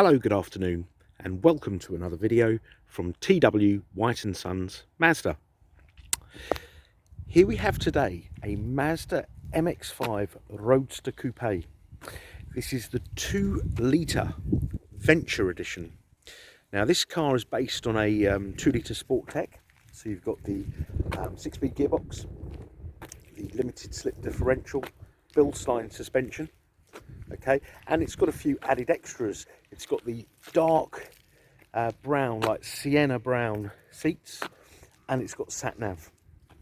Hello, good afternoon, and welcome to another video from TW White & Sons Mazda. Here we have today a Mazda MX-5 Roadster Coupe. This is the 2-litre Venture Edition. Now this car is based on a 2-litre Sport Tech, so you've got the 6-speed gearbox, the limited slip differential, Bilstein suspension. Okay, and it's got a few added extras. It's got the dark brown, like sienna brown seats, and it's got sat nav.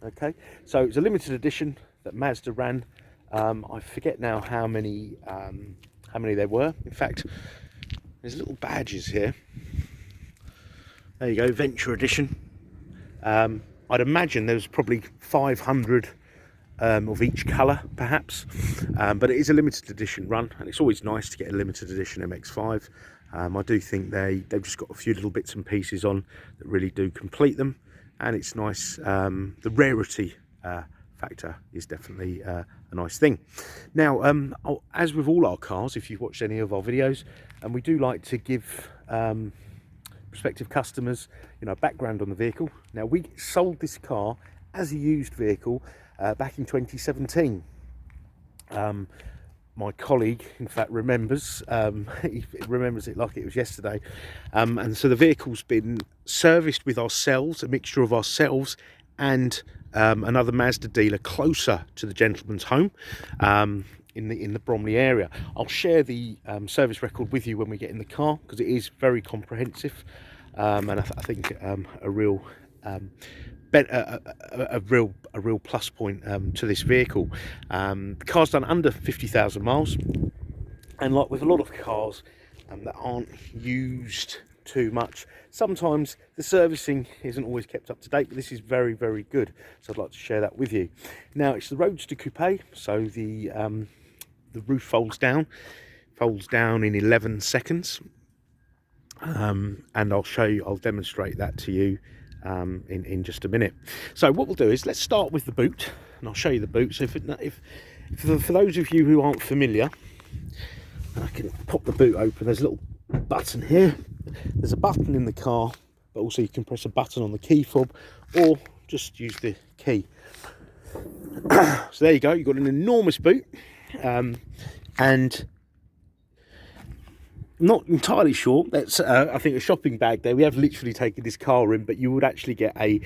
Okay, so it's a limited edition that Mazda ran. I forget now how many there were. In fact, there's little badges here. There you go, Venture Edition. I'd imagine there's probably 500 of each colour perhaps, but it is a limited edition run, and it's always nice to get a limited edition MX-5. I do think they've just got a few little bits and pieces on that really do complete them, and it's nice. The rarity factor is definitely a nice thing. Now, as with all our cars, if you've watched any of our videos, and we do like to give prospective customers, background on the vehicle. Now, we sold this car as a used vehicle back in 2017. My colleague, in fact, remembers. He remembers it like it was yesterday. And so the vehicle's been serviced with ourselves, a mixture of ourselves and another Mazda dealer closer to the gentleman's home in the Bromley area. I'll share the service record with you when we get in the car, because it is very comprehensive, and I think a real plus point to this vehicle. The car's done under 50,000 miles, and like with a lot of cars that aren't used too much, sometimes the servicing isn't always kept up to date, but this is very, very good, so I'd like to share that with you. Now, it's the Roadster Coupe, so the roof folds down in 11 seconds, and I'll demonstrate that to you in just a minute. So what we'll do is let's start with the boot, and I'll show you the boot. So for those of you who aren't familiar, I can pop the boot open. There's a little button here. There's a button in the car, but also you can press a button on the key fob or just use the key. So there you go, you've got an enormous boot, and not entirely sure. That's I think a shopping bag there. We have literally taken this car in, but you would actually get a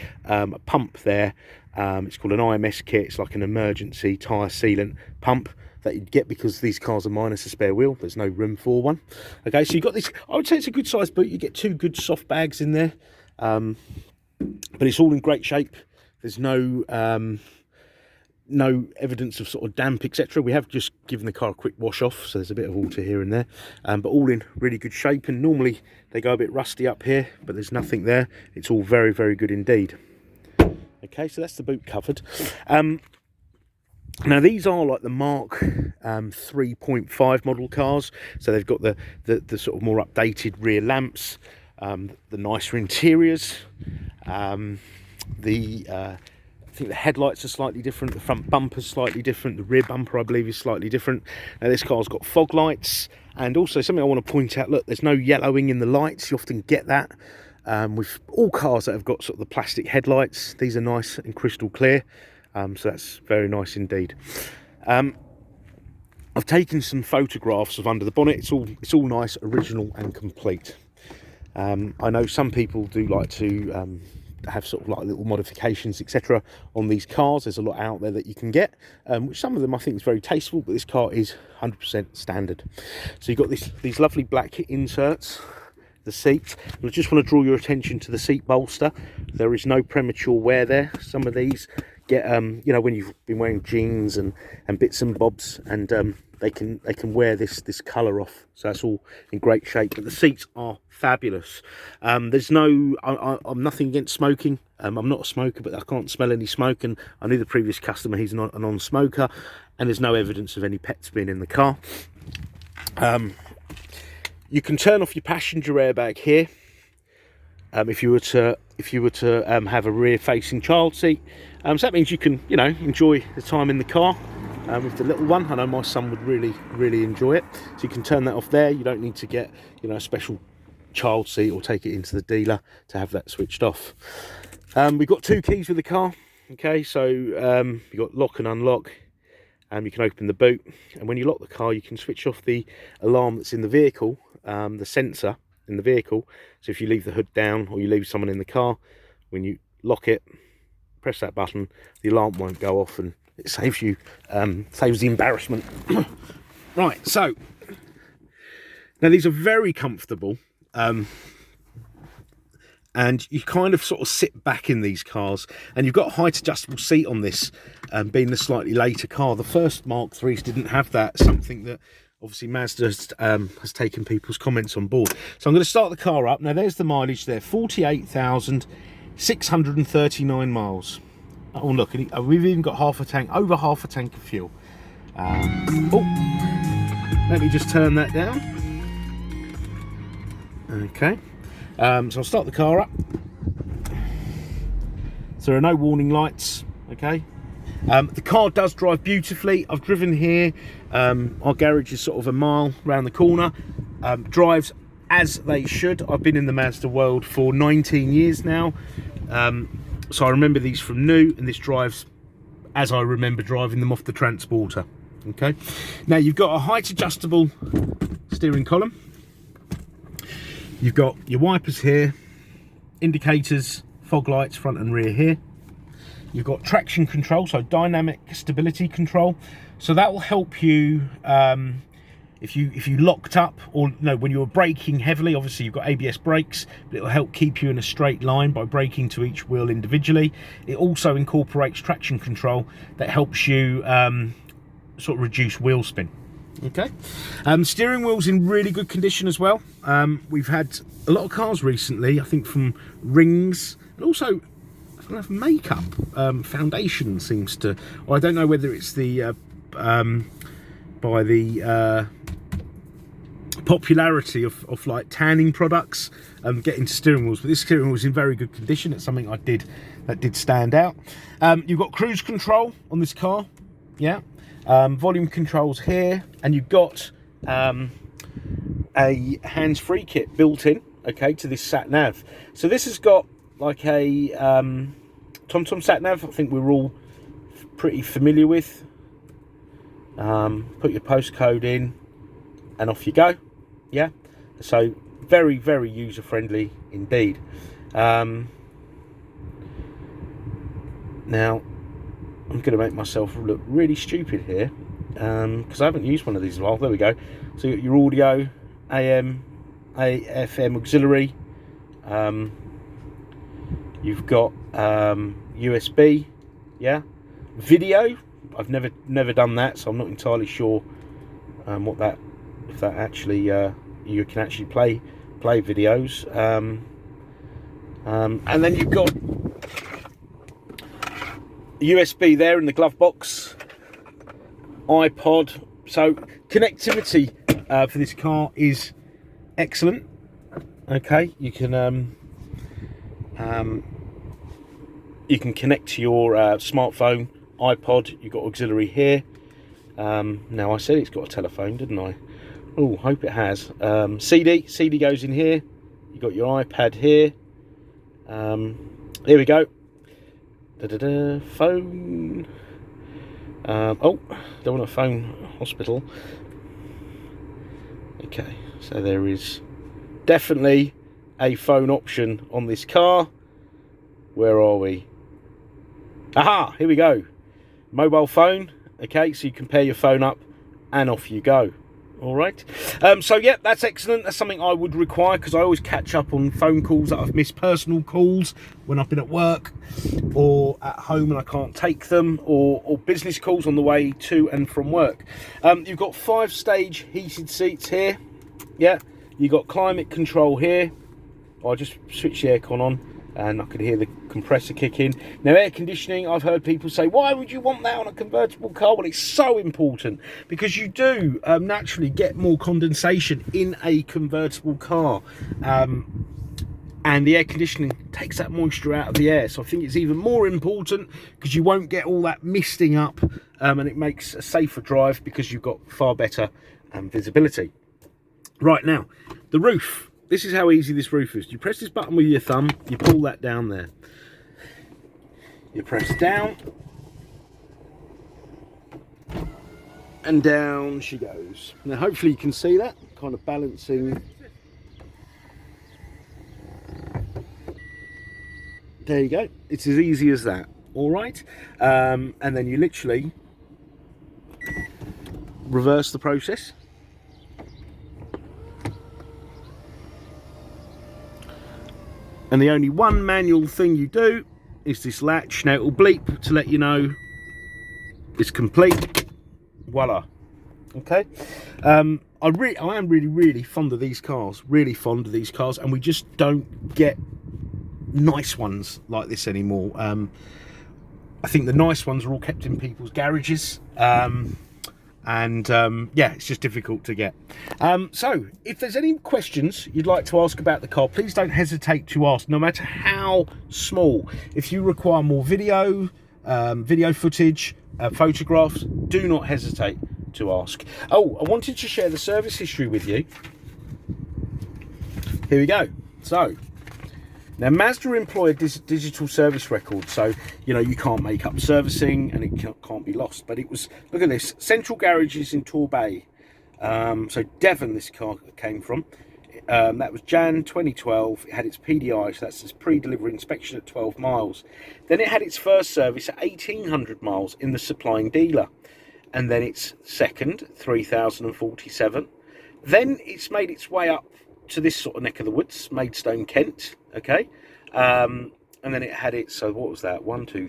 pump there. It's called an IMS kit. It's like an emergency tyre sealant pump that you'd get because these cars are minus a spare wheel. There's no room for one. Okay, so you've got this. I would say it's a good sized boot. You get 2 good soft bags in there, but it's all in great shape. There's no evidence of sort of damp, etc. We have just given the car a quick wash off, so there's a bit of water here and there, but all in really good shape. And normally they go a bit rusty up here, but there's nothing there. It's all very, very good indeed. Okay, so that's the boot covered. Now these are like the Mark 3.5 model cars, so they've got the sort of more updated rear lamps, the nicer interiors, I think the headlights are slightly different, the front bumper's slightly different, the rear bumper I believe is slightly different. Now this car's got fog lights, and also something I want to point out, look, there's no yellowing in the lights. You often get that with all cars that have got sort of the plastic headlights. These are nice and crystal clear, so that's very nice indeed. I've taken some photographs of under the bonnet. It's all nice, original and complete. I know some people do like to have sort of like little modifications, etc. on these cars. There's a lot out there that you can get, which some of them I think is very tasteful, but this car is 100% standard. So you've got these lovely black inserts, the seat, and I just want to draw your attention to the seat bolster. There is no premature wear there. Some of these get when you've been wearing jeans and bits and bobs, and they can wear this colour off, so that's all in great shape. But the seats are fabulous. There's no, I'm nothing against smoking. I'm not a smoker, but I can't smell any smoke, and I knew the previous customer, he's not a non-smoker, and there's no evidence of any pets being in the car. You can turn off your passenger airbag here if you were to have a rear-facing child seat. So that means you can enjoy the time in the car. with the little one. I know my son would really enjoy it. So you can turn that off there. You don't need to get, you know, a special child seat or take it into the dealer to have that switched off. We've got 2 keys with the car. Okay, so you've got lock and unlock. You can open the boot, and when you lock the car, you can switch off the alarm that's in the vehicle, the sensor in the vehicle. So if you leave the hood down or you leave someone in the car, when you lock it, press that button, the alarm won't go off, and it saves you, saves the embarrassment. Right, so now these are very comfortable, and you kind of sort of sit back in these cars, and you've got a height adjustable seat on this, being the slightly later car. The first Mark IIIs didn't have that, something that obviously Mazda has taken people's comments on board. So I'm going to start the car up. Now there's the mileage there, 48,639 miles. Oh look, we've even got over half a tank of fuel. Oh, let me just turn that down. Okay. So I'll start the car up. So there are no warning lights, okay. The car does drive beautifully. I've driven here. Our garage is sort of a mile round the corner. Drives as they should. I've been in the Mazda world for 19 years now. So I remember these from new, and this drives as I remember driving them off the transporter, okay. Now you've got a height adjustable steering column. You've got your wipers here, indicators, fog lights front and rear here. You've got traction control, so dynamic stability control. So that will help you if you locked up, or no, when you're braking heavily. Obviously you've got ABS brakes, but it will help keep you in a straight line by braking to each wheel individually. It also incorporates traction control that helps you sort of reduce wheel spin. Okay, steering wheel's in really good condition as well. We've had a lot of cars recently, I think from rings, and also I don't know if makeup, foundation seems to, or I don't know whether it's the by the popularity of like tanning products getting to steering wheels, but this steering wheel is in very good condition. It's something that did stand out. You've got cruise control on this car, yeah. Volume controls here, and you've got a hands-free kit built in, okay, to this sat nav. So this has got like a TomTom sat nav. I think we're all pretty familiar with. Put your postcode in and off you go, yeah. So very user friendly indeed. Now I'm going to make myself look really stupid here, because I haven't used one of these in a while. There we go. So you got your audio, AM, FM auxiliary. You've got USB, yeah. Video. I've never done that, so I'm not entirely sure what that, if that actually you can actually play videos. And then you've got USB there in the glove box, iPod. So connectivity for this car is excellent. Okay, you can connect to your smartphone, iPod. You've got auxiliary here. Now I said it's got a telephone, didn't I? Oh, hope it has. CD goes in here. You've got your iPad here. Here we go. Phone. Oh, don't want a phone hospital. Okay, so there is definitely a phone option on this car. Where are we? Aha, here we go. Mobile phone. Okay, so you can pair your phone up and off you go. All right. So yeah, that's excellent. That's something I would require, because I always catch up on phone calls that I've missed, personal calls when I've been at work or at home and I can't take them, or business calls on the way to and from work. You've got 5-stage heated seats here. Yeah. You've got climate control here. I'll just switch the aircon on and I could hear the compressor kick in. Now, air conditioning, I've heard people say, why would you want that on a convertible car? Well, it's so important, because you do naturally get more condensation in a convertible car. and the air conditioning takes that moisture out of the air. So I think it's even more important because you won't get all that misting up, and it makes a safer drive because you've got far better visibility. Right, now the roof. This is how easy this roof is. You press this button with your thumb, you pull that down there. You press down, and down she goes. Now hopefully you can see that, kind of balancing. There you go. It's as easy as that. All right. And then you literally reverse the process. And the only one manual thing you do is this latch. Now it will bleep to let you know it's complete. Voila. Okay. I am really fond of these cars. Really fond of these cars, and we just don't get nice ones like this anymore. I think the nice ones are all kept in people's garages. Yeah, it's just difficult to get. So if there's any questions you'd like to ask about the car, please don't hesitate to ask, no matter how small. If you require more video footage, photographs, do not hesitate to ask. Oh, I wanted to share the service history with you. Here we go. So now Mazda employ a digital service record, so you know you can't make up servicing and it can't be lost. But it was, look at this, central garages in Torbay. So Devon this car came from. That was Jan 2012. It had its PDI, so that's its pre-delivery inspection at 12 miles. Then it had its first service at 1,800 miles in the supplying dealer, and then its second 3,047. Then it's made its way up to this sort of neck of the woods, Maidstone, Kent. Okay, and then it had its, so what was that,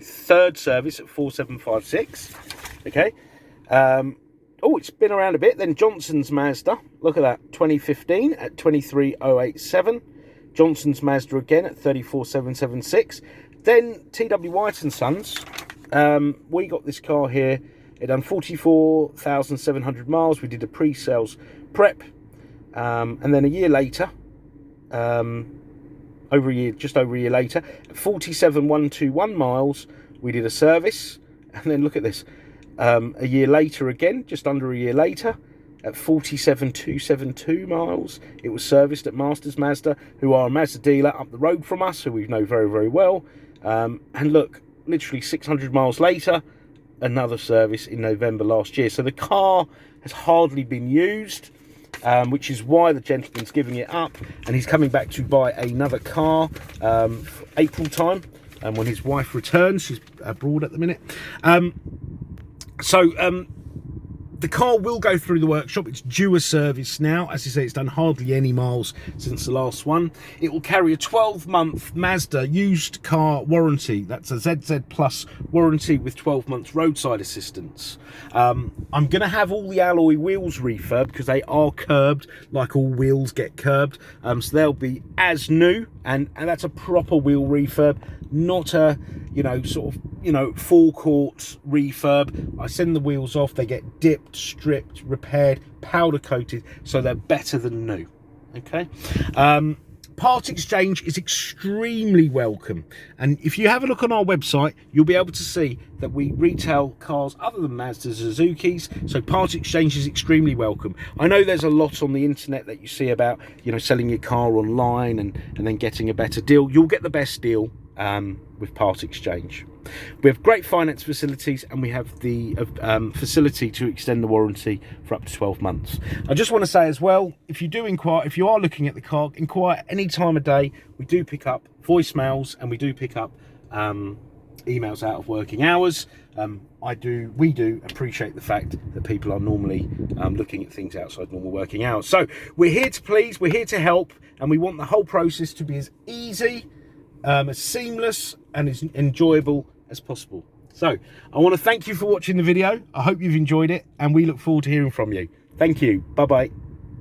third service at 4756. Okay. Oh, it's been around a bit. Then Johnson's Mazda, look at that, 2015 at 23087. Johnson's Mazda again at 34776. Then TW White and Sons, we got this car here. It done 44,700 miles. We did a pre-sales prep, and then a year later, just over a year later, at 47,121 miles, we did a service. And then look at this, a year later again, just under a year later, at 47,272 miles, it was serviced at Masters Mazda, who are a Mazda dealer up the road from us, who we know very, very well. And look, literally 600 miles later, another service in November last year. So the car has hardly been used, which is why the gentleman's giving it up, and he's coming back to buy another car for April time, and when his wife returns. She's abroad at the minute. The car will go through the workshop. It's due a service now. As I say, it's done hardly any miles since the last one. It will carry a 12-month Mazda used car warranty. That's a ZZ Plus warranty with 12 months roadside assistance. I'm going to have all the alloy wheels refurbed because they are curbed, like all wheels get curbed. So they'll be as new, and that's a proper wheel refurb, not a, forecourt refurb. I send the wheels off, they get dipped, stripped, repaired, powder coated, so they're better than new. Okay. Part exchange is extremely welcome, and if you have a look on our website, you'll be able to see that we retail cars other than Mazdas, Suzuki's, so part exchange is extremely welcome. I know there's a lot on the internet that you see about, selling your car online and then getting a better deal. You'll get the best deal with part exchange. We have great finance facilities, and we have the facility to extend the warranty for up to 12 months. I just want to say as well, if you do inquire, if you are looking at the car, inquire any time of day. We do pick up voicemails, and we do pick up emails out of working hours. We do appreciate the fact that people are normally looking at things outside normal working hours. So we're here to please, we're here to help, and we want the whole process to be as easy, as seamless and as enjoyable as possible. So I want to thank you for watching the video. I hope you've enjoyed it, and we look forward to hearing from you. Thank you. Bye bye.